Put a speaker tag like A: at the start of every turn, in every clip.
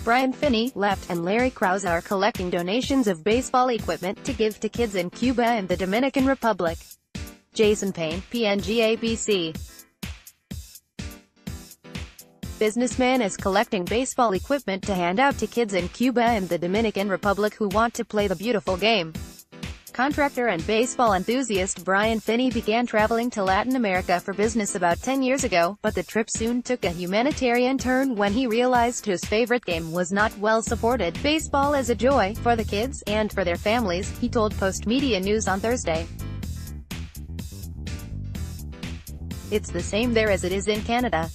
A: Brian Finney, left, and Larry Krause are collecting donations of baseball equipment to give to kids in Cuba and the Dominican Republic. Jason Payne, PNG-ABC. Businessman is collecting baseball equipment to hand out to kids in Cuba and the Dominican Republic who want to play the beautiful game. Contractor and baseball enthusiast Brian Finney began traveling to Latin America for business about 10 years ago, but the trip soon took a humanitarian turn when he realized his favorite game was not well supported. Baseball is a joy, for the kids, and for their families, he told Post Media News on Thursday. It's the same there as it is in Canada.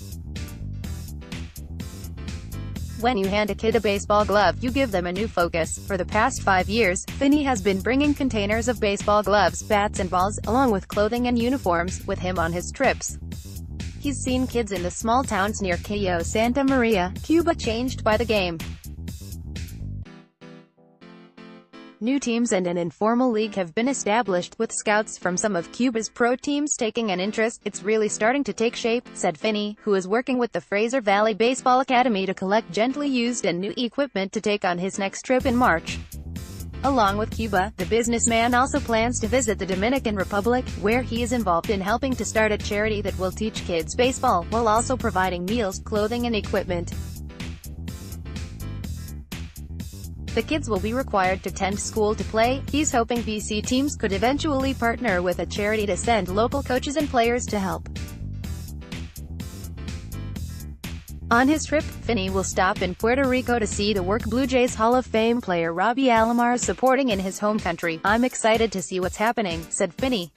A: When you hand a kid a baseball glove, you give them a new focus. For the past 5 years, Finney has been bringing containers of baseball gloves, bats and balls, along with clothing and uniforms, with him on his trips. He's seen kids in the small towns near Cayo Santa Maria, Cuba, changed by the game. New teams and an informal league have been established, with scouts from some of Cuba's pro teams taking an interest. It's really starting to take shape, said Finney, who is working with the Fraser Valley Baseball Academy to collect gently used and new equipment to take on his next trip in March. Along with Cuba, the businessman also plans to visit the Dominican Republic, where he is involved in helping to start a charity that will teach kids baseball, while also providing meals, clothing and equipment. The kids will be required to attend school to play. He's hoping BC teams could eventually partner with a charity to send local coaches and players to help. On his trip, Finney will stop in Puerto Rico to see the work Blue Jays Hall of Fame player Robbie Alomar is supporting in his home country. "I'm excited to see what's happening," said Finney.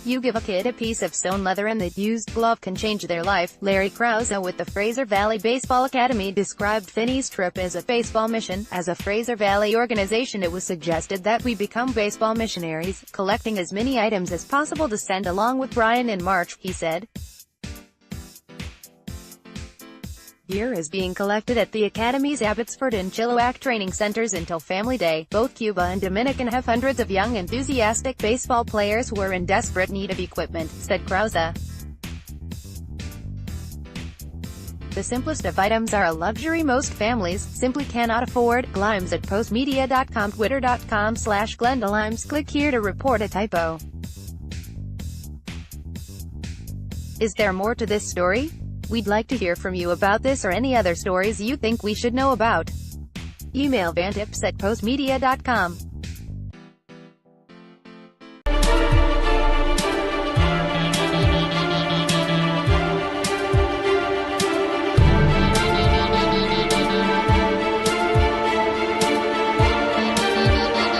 A: "You give a kid a piece of sewn leather and the used glove can change their life." Larry Krause with the Fraser Valley Baseball Academy described Finney's trip as a baseball mission. "As a Fraser Valley organization, it was suggested that we become baseball missionaries, collecting as many items as possible to send along with Brian in March," he said. Gear is being collected at the Academy's Abbotsford and Chilliwack training centers until Family Day. Both Cuba and Dominican have hundreds of young enthusiastic baseball players who are in desperate need of equipment, said Krause. "The simplest of items are a luxury most families simply cannot afford." Limes at postmedia.com, twitter.com/GlendaLimes. Click here to report a typo. Is there more to this story? We'd like to hear from you about this or any other stories you think we should know about. Email vantips@postmedia.com.